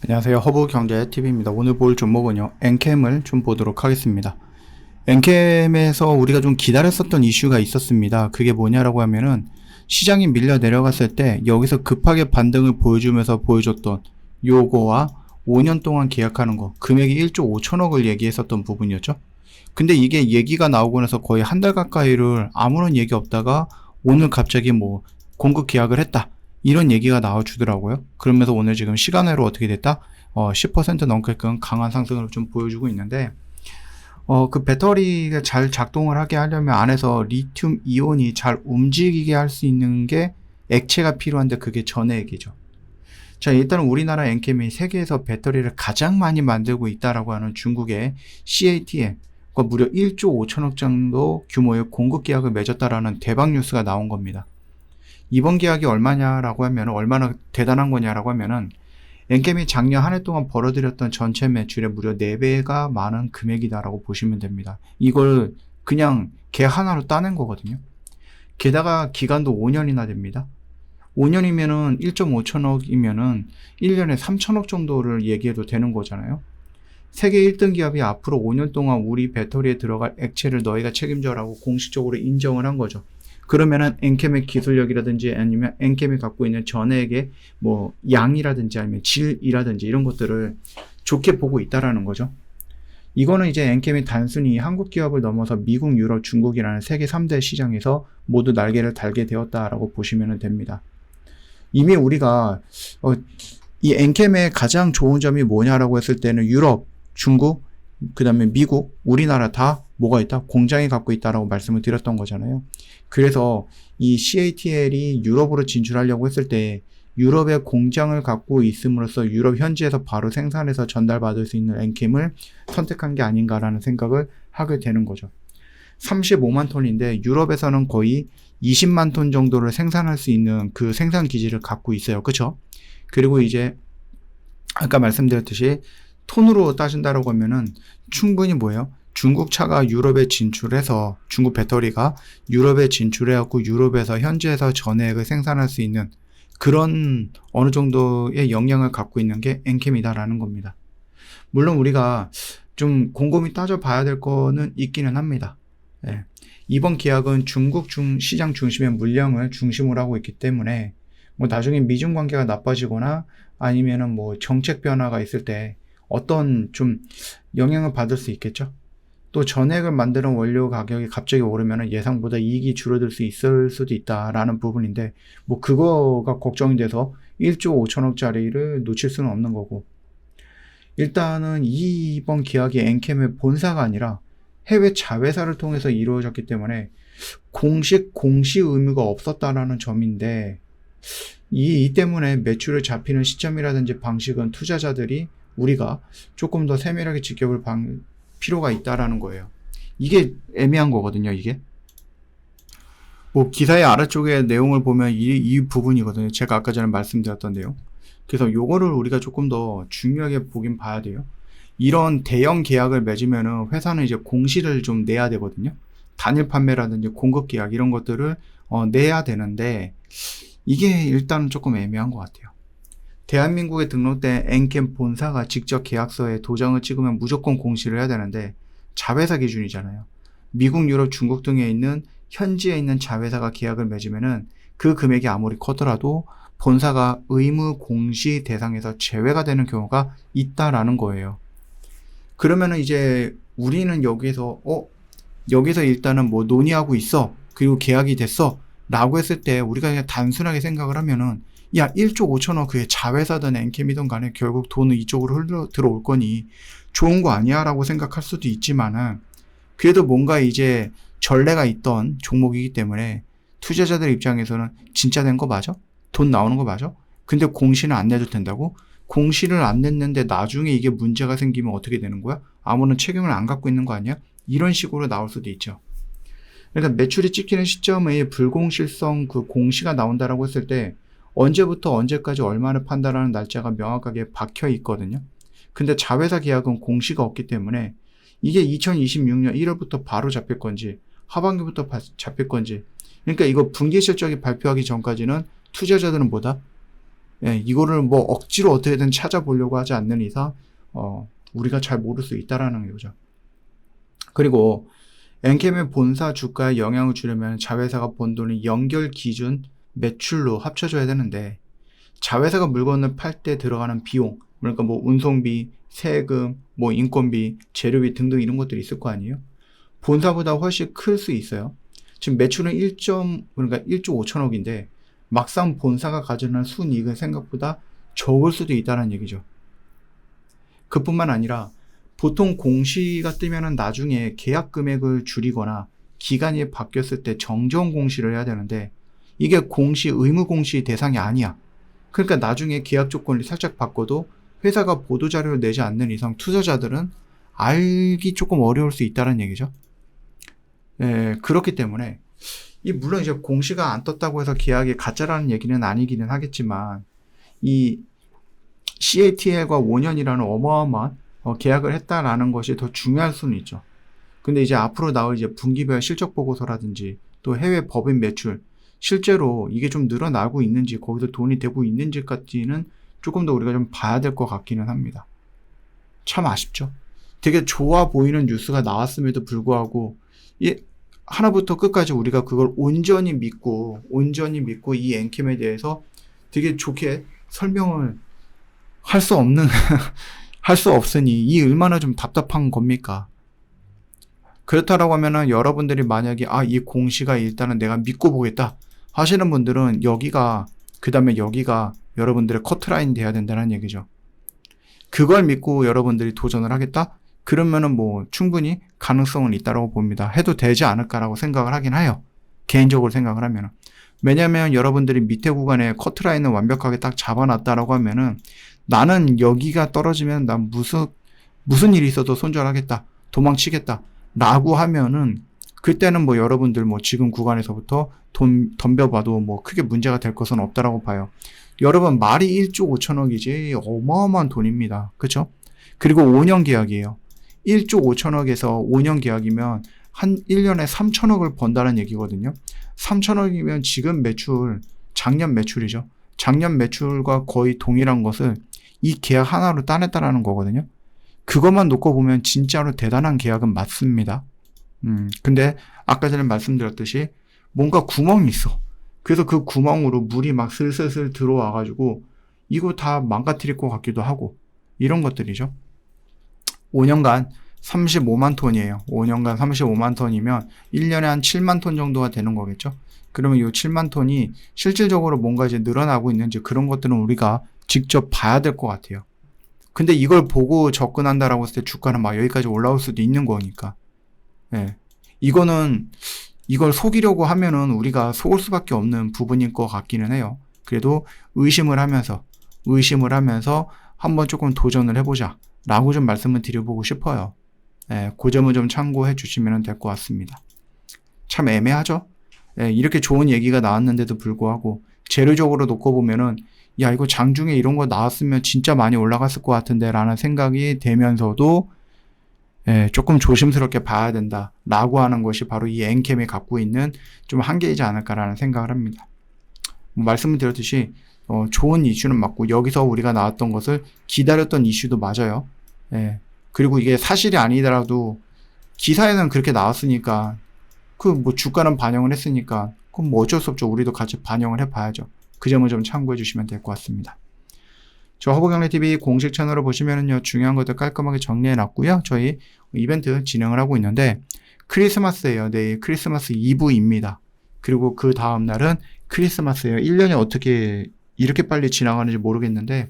안녕하세요. 허브경제TV입니다. 오늘 볼 종목은요, 엔캠을 좀 보도록 하겠습니다. 엔캠에서 우리가 좀 기다렸었던 이슈가 있었습니다. 그게 뭐냐라고 하면은 시장이 밀려 내려갔을 때 여기서 급하게 반등을 보여주면서 보여줬던 요거와 5년 동안 계약하는 거, 금액이 1조 5천억을 얘기했었던 부분이었죠. 근데 이게 얘기가 나오고 나서 거의 한 달 가까이를 아무런 얘기 없다가 오늘 갑자기 뭐 공급 계약을 했다, 이런 얘기가 나와주더라고요. 그러면서 오늘 지금 시간으로 어떻게 됐다? 10% 넘게끔 강한 상승을 좀 보여주고 있는데, 그 배터리가 잘 작동을 하게 하려면 안에서 리튬 이온이 잘 움직이게 할 수 있는 게 액체가 필요한데, 그게 전해액이죠. 자, 일단 우리나라 엔캠이 세계에서 배터리를 가장 많이 만들고 있다라고 하는 중국의 CATL, 무려 1조 5천억 정도 규모의 공급 계약을 맺었다라는 대박 뉴스가 나온 겁니다. 이번 계약이 얼마냐라고 하면, 얼마나 대단한 거냐라고 하면은, 엔캠이 작년 한 해 동안 벌어들였던 전체 매출의 무려 4배가 많은 금액이다라고 보시면 됩니다. 이걸 그냥 계약 하나로 따낸 거거든요. 게다가 기간도 5년이나 됩니다. 5년이면은 1.5천억이면은 1년에 3천억 정도를 얘기해도 되는 거잖아요. 세계 1등 기업이 앞으로 5년 동안 우리 배터리에 들어갈 액체를 너희가 책임져라고 공식적으로 인정을 한 거죠. 그러면은 엔캠의 기술력이라든지 아니면 엔캠이 갖고 있는 전액의 뭐 양이라든지 아니면 질이라든지 이런 것들을 좋게 보고 있다라는 거죠. 이거는 이제 엔캠이 단순히 한국 기업을 넘어서 미국, 유럽, 중국이라는 세계 3대 시장에서 모두 날개를 달게 되었다라고 보시면 됩니다. 이미 우리가 이 엔캠의 가장 좋은 점이 뭐냐라고 했을 때는 유럽, 중국, 그 다음에 미국, 우리나라 다 뭐가 있다? 공장이 갖고 있다라고 말씀을 드렸던 거잖아요. 그래서 이 CATL이 유럽으로 진출하려고 했을 때 유럽의 공장을 갖고 있음으로써 유럽 현지에서 바로 생산해서 전달받을 수 있는 엔캠을 선택한 게 아닌가라는 생각을 하게 되는 거죠. 35만 톤인데 유럽에서는 거의 20만 톤 정도를 생산할 수 있는 그 생산 기지를 갖고 있어요. 그쵸? 그리고 이제 아까 말씀드렸듯이 톤으로 따진다라고 하면은 충분히 뭐예요? 중국 차가 유럽에 진출해서, 중국 배터리가 유럽에 진출해갖고 유럽에서 현지에서 전액을 생산할 수 있는 그런 어느 정도의 역량을 갖고 있는 게 엔캠이다라는 겁니다. 물론 우리가 좀 곰곰이 따져봐야 될 거는 있기는 합니다. 예. 이번 계약은 중국 시장 중심의 물량을 중심으로 하고 있기 때문에 뭐 나중에 미중 관계가 나빠지거나 아니면은 뭐 정책 변화가 있을 때 어떤 좀 영향을 받을 수 있겠죠. 또 전액을 만드는 원료 가격이 갑자기 오르면 예상보다 이익이 줄어들 수 있을 수도 있다라는 부분인데, 뭐 그거가 걱정이 돼서 1조 5천억짜리를 놓칠 수는 없는 거고, 일단은 이번 계약이 엔캠의 본사가 아니라 해외 자회사를 통해서 이루어졌기 때문에 공식 공시 의무가 없었다라는 점인데, 이 때문에 매출을 잡히는 시점이라든지 방식은 투자자들이 우리가 조금 더 세밀하게 지켜볼 필요가 있다라는 거예요. 이게 애매한 거거든요, 이게. 뭐 기사의 아래쪽에 내용을 보면 이 부분이거든요. 제가 아까 전에 말씀드렸던 내용. 그래서 요거를 우리가 조금 더 중요하게 보긴 봐야 돼요. 이런 대형 계약을 맺으면은 회사는 이제 공시를 좀 내야 되거든요. 단일 판매라든지 공급 계약 이런 것들을 내야 되는데, 이게 일단은 조금 애매한 것 같아요. 대한민국에 등록된 엔캠 본사가 직접 계약서에 도장을 찍으면 무조건 공시를 해야 되는데, 자회사 기준이잖아요. 미국, 유럽, 중국 등에 있는 현지에 있는 자회사가 계약을 맺으면은 그 금액이 아무리 커더라도 본사가 의무 공시 대상에서 제외가 되는 경우가 있다라는 거예요. 그러면은 이제 우리는 여기서 일단은 뭐 논의하고 있어, 그리고 계약이 됐어 라고 했을 때 우리가 그냥 단순하게 생각을 하면은, 야, 1조 5천억 그게 자회사든 엔캠이든 간에 결국 돈은 이쪽으로 들어올 거니 좋은 거 아니야 라고 생각할 수도 있지만은, 그래도 뭔가 이제 전례가 있던 종목이기 때문에 투자자들 입장에서는 진짜 된 거 맞아? 돈 나오는 거 맞아? 근데 공시는 안 내도 된다고? 공시를 안 냈는데 나중에 이게 문제가 생기면 어떻게 되는 거야? 아무런 책임을 안 갖고 있는 거 아니야? 이런 식으로 나올 수도 있죠. 그러니까 매출이 찍히는 시점에 불공실성 그 공시가 나온다라고 했을 때 언제부터 언제까지 얼마를 판다라는 날짜가 명확하게 박혀 있거든요. 근데 자회사 계약은 공시가 없기 때문에 이게 2026년 1월부터 바로 잡힐 건지 하반기부터 잡힐 건지, 그러니까 이거 분기 실적이 발표하기 전까지는 투자자들은 뭐다? 예, 이거를 뭐 억지로 어떻게든 찾아보려고 하지 않는 이상 우리가 잘 모를 수 있다라는 거죠. 그리고 엔캠의 본사 주가에 영향을 주려면 자회사가 번 돈이 연결 기준 매출로 합쳐져야 되는데, 자회사가 물건을 팔 때 들어가는 비용, 그러니까 뭐 운송비, 세금, 뭐 인건비, 재료비 등등 이런 것들이 있을 거 아니에요. 본사보다 훨씬 클 수 있어요. 지금 매출은 1조 5천억인데 막상 본사가 가져오는 순이익은 생각보다 적을 수도 있다는 얘기죠. 그뿐만 아니라 보통 공시가 뜨면은 나중에 계약 금액을 줄이거나 기간이 바뀌었을 때 정정 공시를 해야 되는데, 이게 공시, 의무 공시 대상이 아니야. 그러니까 나중에 계약 조건을 살짝 바꿔도 회사가 보도자료를 내지 않는 이상 투자자들은 알기 조금 어려울 수 있다는 얘기죠. 예, 그렇기 때문에 물론 이제 공시가 안 떴다고 해서 계약이 가짜라는 얘기는 아니기는 하겠지만, 이 CATL과 5년이라는 어마어마한 계약을 했다라는 것이 더 중요할 수는 있죠. 근데 이제 앞으로 나올 이제 분기별 실적 보고서라든지 또 해외 법인 매출, 실제로 이게 좀 늘어나고 있는지, 거기서 돈이 되고 있는지까지는 조금 더 우리가 좀 봐야 될 것 같기는 합니다. 참 아쉽죠. 되게 좋아 보이는 뉴스가 나왔음에도 불구하고 하나부터 끝까지 우리가 그걸 온전히 믿고 이 엔캠에 대해서 되게 좋게 설명을 할 수 없는 할 수 없으니 이 얼마나 좀 답답한 겁니까? 그렇다라고 하면은 여러분들이 만약에 이 공시가 일단은 내가 믿고 보겠다 하시는 분들은 그 다음에 여기가 여러분들의 커트라인이 돼야 된다는 얘기죠. 그걸 믿고 여러분들이 도전을 하겠다? 그러면은 뭐 충분히 가능성은 있다라고 봅니다. 해도 되지 않을까라고 생각을 하긴 해요. 개인적으로 생각을 하면은. 왜냐면 여러분들이 밑에 구간에 커트라인을 완벽하게 딱 잡아놨다라고 하면은, 나는 여기가 떨어지면 난 무슨 일이 있어도 손절하겠다, 도망치겠다 라고 하면은, 그때는 뭐 여러분들 뭐 지금 구간에서부터 돈 덤벼봐도 뭐 크게 문제가 될 것은 없다라고 봐요. 여러분, 말이 1조 5천억이지 어마어마한 돈입니다. 그쵸? 그리고 5년 계약이에요. 1조 5천억에서 5년 계약이면 한 1년에 3천억을 번다는 얘기거든요. 3천억이면 지금 매출, 작년 매출이죠. 작년 매출과 거의 동일한 것을 이 계약 하나로 따냈다라는 거거든요. 그것만 놓고 보면 진짜로 대단한 계약은 맞습니다. 근데 아까 전에 말씀드렸듯이 뭔가 구멍이 있어. 그래서 그 구멍으로 물이 막 슬슬슬 들어와가지고 이거 다 망가뜨릴 것 같기도 하고, 이런 것들이죠. 5년간 35만 톤이에요. 5년간 35만 톤이면 1년에 한 7만 톤 정도가 되는 거겠죠. 그러면 이 7만 톤이 실질적으로 뭔가 이제 늘어나고 있는지, 그런 것들은 우리가 직접 봐야 될 것 같아요. 근데 이걸 보고 접근한다라고 했을 때 주가는 막 여기까지 올라올 수도 있는 거니까. 예. 이걸 속이려고 하면은 우리가 속을 수밖에 없는 부분인 것 같기는 해요. 그래도 의심을 하면서 한번 조금 도전을 해보자 라고 좀 말씀을 드려보고 싶어요. 예, 그 점을 좀 참고해 주시면 될 것 같습니다. 참 애매하죠? 예, 이렇게 좋은 얘기가 나왔는데도 불구하고 재료적으로 놓고 보면은, 야, 이거 장중에 이런 거 나왔으면 진짜 많이 올라갔을 것 같은데 라는 생각이 되면서도 조금 조심스럽게 봐야 된다 라고 하는 것이 바로 이 엔캠이 갖고 있는 좀 한계이지 않을까라는 생각을 합니다. 말씀을 드렸듯이 좋은 이슈는 맞고, 여기서 우리가 나왔던 것을 기다렸던 이슈도 맞아요. 그리고 이게 사실이 아니더라도 기사에는 그렇게 나왔으니까, 그 뭐 주가는 반영을 했으니까 그럼 뭐 어쩔 수 없죠. 우리도 같이 반영을 해봐야죠. 그 점을 좀 참고해 주시면 될 것 같습니다. 저 허브경제TV 공식 채널을 보시면은요, 중요한 것들 깔끔하게 정리해 놨고요. 저희 이벤트 진행을 하고 있는데, 크리스마스예요. 내일 크리스마스 이브입니다. 그리고 그 다음 날은 크리스마스예요. 1년이 어떻게 이렇게 빨리 지나가는지 모르겠는데,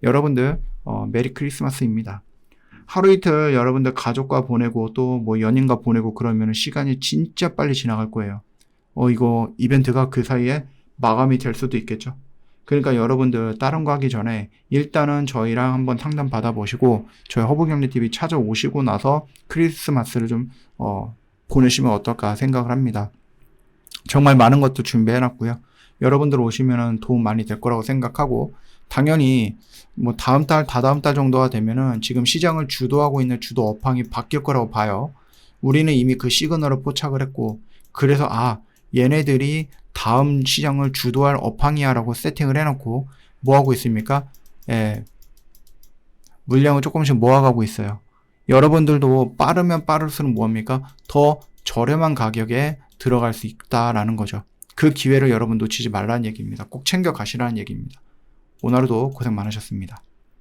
여러분들 메리 크리스마스입니다. 하루 이틀 여러분들 가족과 보내고 또 뭐 연인과 보내고 그러면 시간이 진짜 빨리 지나갈 거예요. 이거 이벤트가 그 사이에 마감이 될 수도 있겠죠. 그러니까 여러분들 다른 거 하기 전에 일단은 저희랑 한번 상담 받아보시고 저희 허브경제TV 찾아오시고 나서 크리스마스를 좀 보내시면 어떨까 생각을 합니다. 정말 많은 것도 준비해놨고요. 여러분들 오시면 도움 많이 될 거라고 생각하고, 당연히 뭐 다음 달, 다다음 달 정도가 되면은 지금 시장을 주도하고 있는 주도 업황이 바뀔 거라고 봐요. 우리는 이미 그 시그널을 포착을 했고, 그래서 얘네들이 다음 시장을 주도할 업황이야 라고 세팅을 해놓고 뭐 하고 있습니까? 예, 물량을 조금씩 모아가고 있어요. 여러분들도 빠르면 빠를수록 뭐합니까? 더 저렴한 가격에 들어갈 수 있다라는 거죠. 그 기회를 여러분 놓치지 말라는 얘기입니다. 꼭 챙겨 가시라는 얘기입니다. 오늘 하루도 고생 많으셨습니다.